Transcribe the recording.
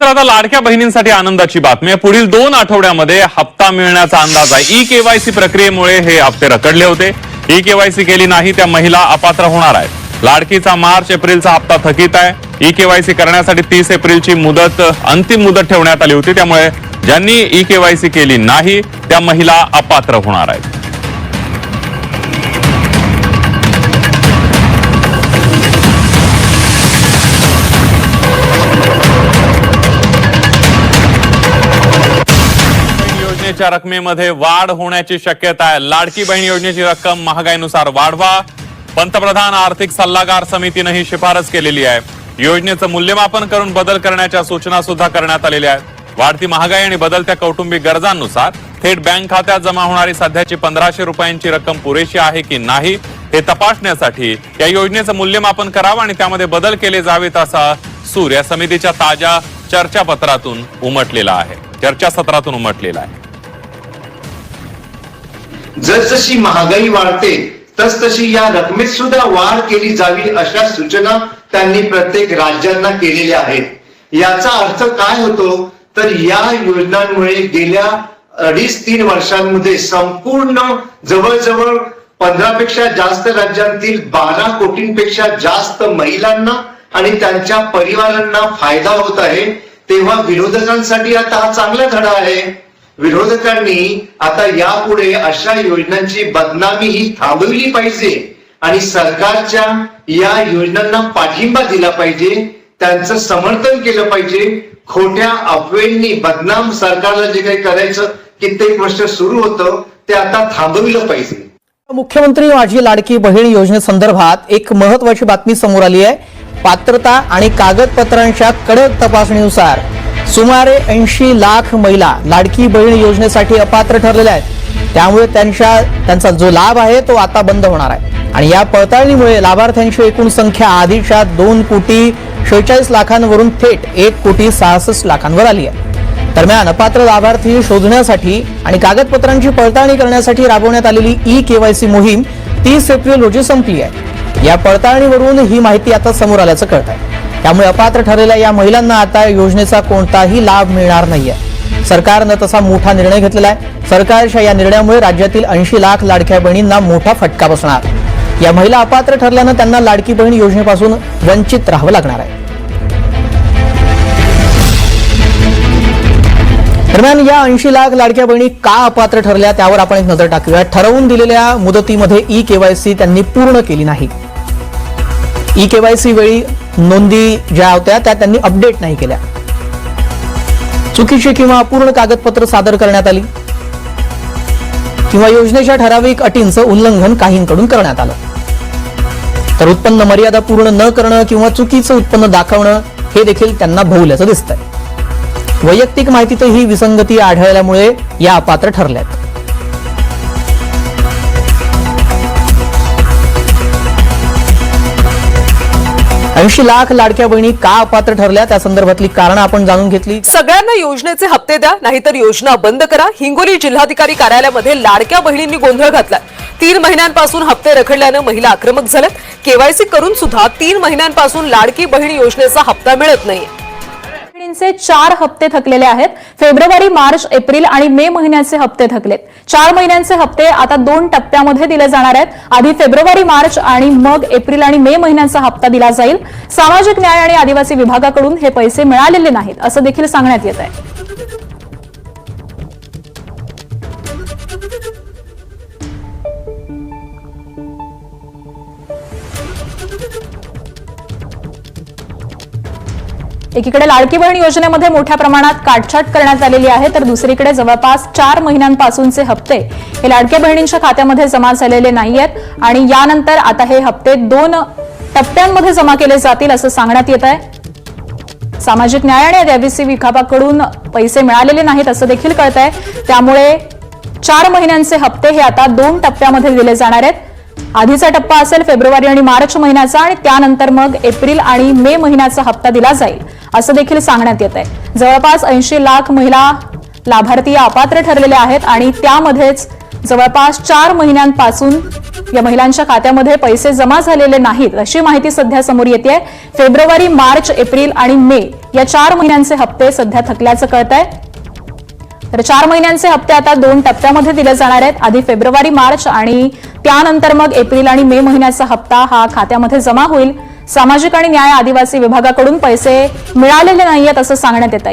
आता लाडक्या बहिणींसाठी आनंदाची बातमी आहे। पुढील 2 आठवड्यामध्ये हप्ता मिळण्याचा अंदाज आहे। ई-केवायसी प्रक्रियेमुळे हे हप्ते रखडले होते। ई-केवायसी केली नाही त्या महिला अपात्र होणार आहेत। लाडकीचा मार्च एप्रिलचा हप्ता थकीत आहे। ई-केवायसी करण्यासाठी 30 एप्रिलची अंतिम मुदत ठेवण्यात आली होती, त्यामुळे ज्यांनी ई-केवायसी केली नाही त्या महिला अपात्र होणार आहेत। योजनेच्या रकमेमध्ये वाढ होण्याची शक्यता आहे। लाडकी बहीण योजनेची रक्कम महागाईनुसार वाढवा, पंतप्रधान आर्थिक सल्लागार समितीने ही शिफारस केलेली आहे। योजनेचं मूल्यमापन करून बदल करण्याच्या सूचना सुद्धा करण्यात आलेल्या आहेत। वाढती महागाई आणि बदलत्या कौटुंबिक गरजांनुसार थेट बँक खात्यात जमा होणारी सध्याची 1500 रुपयांची रक्कम पुरेशी आहे की नाही हे तपासण्यासाठी या योजनेचं मूल्यमापन करावं आणि त्यामध्ये बदल केले जावेत असा सूर या समितीच्या ताज्या चर्चासत्रातून उमटलेला आहे। जसजशी महागाई वाढते तसतशी या रकमेत सुद्धा वाढ केली जावी अशा सूचना त्यांनी प्रत्येक राज्यांना केलेल्या आहेत। याचा अर्थ काय होतो तर या योजनांमुळे गेल्या 2.5-3 वर्षांमध्ये संपूर्ण जवळजवळ 15 पेक्षा जास्त राज्यांतील 12 कोटींपेक्षा जास्त महिलांना आणि त्यांच्या परिवारांना फायदा होत आहे। तेव्हा विरोधकांसाठी आता हा चांगला धडा आहे। विरोधकांनी आता यापुढे अशा योजनांची बदनामी ही थांबवली पाहिजे आणि सरकारच्या या योजनांना पाठिंबा दिला पाहिजे, त्यांचं समर्थन केलं पाहिजे। खोट्या अफवेंनी बदनाम सरकारला जे काही करायचं कित्येक वर्ष सुरू होतं ते आता थांबविलं पाहिजे। मुख्यमंत्री माझी लाडकी बहीण योजनेसंदर्भात एक महत्त्वाची बातमी समोर आली आहे। पात्रता आणि कागदपत्रांच्या कडक तपासणीनुसार सुमारे 80 लाख महिला लाडकी बहीण योजनेसाठी अपात्र ठरलेल्या आहेत। त्यामुळे त्यांचा जो लाभ आहे तो आता बंद होणार आहे आणि या पडताळणीमुळे लाभार्थ्यांची एकूण संख्या आधीच्या 2,46 लाखांवरून थेट 1,66 लाखांवर आली आहे। दरम्यान अपात्र लाभार्थी शोधण्यासाठी आणि कागदपत्रांची पडताळणी करण्यासाठी राबवण्यात आलेली ई-केवायसी मोहीम 30 एप्रिल रोजी संपली आहे। या पडताळणीवरून ही माहिती आता समोर आल्याचं कळत आहे। त्यामुळे अपात्र ठरलेल्या या महिलांना आता योजनेचा कोणताही लाभ मिळणार नाहीये। सरकारनं तसा मोठा निर्णय घेतलेला आहे। सरकारच्या या निर्णयामुळे राज्यातील 80 लाख लाडक्या बहिणींना मोठा फटका बसणार। या महिला अपात्र ठरल्यानं त्यांना लाडकी बहीण योजनेपासून वंचित राहावं लागणार आहे। दरम्यान या 80 लाख लाडक्या बहिणी का अपात्र ठरल्या त्यावर आपण एक नजर टाकूया। ठरवून दिलेल्या मुदतीमध्ये ई-केवायसी त्यांनी पूर्ण केली नाही। ई-केवायसी वेळी नोंदी ज्या होत्या त्या त्यांनी अपडेट नाही केल्या। चुकीची किंवा अपूर्ण कागदपत्र सादर करण्यात आली किंवा योजनेच्या ठराविक अटींचं उल्लंघन काहींकडून करण्यात आलं। तर उत्पन्न मर्यादा पूर्ण न करणं किंवा चुकीचं उत्पन्न दाखवणं हे देखील त्यांना भोवल्याचं दिसतंय। वैयक्तिक माहितीतही विसंगती आढळल्यामुळे या अपात्र ठरल्यात। ऐंशी लाख लाडक्या बहिणी का अपात्र ठरल्या त्या संदर्भातली कारण आपण जाणून घेतली। सगळ्यांना योजनेचे हप्ते द्या नाहीतर योजना बंद करा। हिंगोली जिल्हाधिकारी कार्यालयामध्ये लाडक्या बहिणींनी गोंधळ घातला। 3 महिन्यांपासून हप्ते रखडल्यानं महिला आक्रमक झाल्यात। केवायसी करून सुद्धा 3 महिन्यांपासून लाडकी बहीण योजनेचा हप्ता मिळत नाही। बहिणींचे 4 हप्ते थकलेले आहेत। फेब्रुवारी, मार्च, एप्रिल आणि मे महिन्याचे हप्ते थकलेत। 4 महिन्यांचे हप्ते आता 2 टप्प्यामध्ये दिले जाणार आहेत। आधी फेब्रुवारी, मार्च आणि मग एप्रिल आणि मे महिन्याचा हप्ता दिला जाईल। सामाजिक न्याय आणि आदिवासी विभागाकडून हे पैसे मिळालेले नाहीत असं देखील सांगण्यात येत आहे। एकीकडे लाडकी बहीण योजनेमध्ये मोठ्या प्रमाणात काटछाट करण्यात आलेली आहे, तर दुसरीकडे जवळपास 4 महिन्यांपासूनचे हप्ते हे लाडक्या बहिणींच्या खात्यामध्ये जमा झालेले नाहीयेत आणि यानंतर आता हे हप्ते 2 टप्प्यांमध्ये जमा केले जातील असं सांगण्यात येत आहे। सामाजिक न्याय आणि आदिवासी विभागाकडून पैसे मिळालेले नाहीत असं देखील कळतंय। त्यामुळे 4 महिन्यांचे हप्ते हे आता 2 टप्प्यामध्ये दिले जाणार आहेत। आधीचा टप्पा असेल फेब्रुवारी आणि मार्च महिन्याचा आणि त्यानंतर मग एप्रिल आणि मे महिन्याचा हप्ता दिला जाईल असं देखील सांगण्यात येत आहे। जवळपास 80 लाख महिला लाभार्थी अपात्र ठरलेल्या आहेत आणि त्यामध्येच जवळपास 4 महिन्यांपासून या महिलांच्या खात्यामध्ये पैसे जमा झालेले नाहीत अशी माहिती सध्या समोर येते। फेब्रुवारी, मार्च, एप्रिल आणि मे या 4 महिन्यांचे हप्ते सध्या थकल्याचं कळतंय। तर 4 महिन्यांचे हप्ते आता 2 टप्प्यामध्ये दिले जाणार आहेत। आधी फेब्रुवारी मार्च आणि त्यानंतर मग एप्रिल आणि मे महिन्याचा हप्ता हा खात्यामध्ये जमा होईल। सामाजिक आणि न्याय आदिवासी विभागाकडून पैसे मिळालेले नाहीयेत असं सांगण्यात येतं।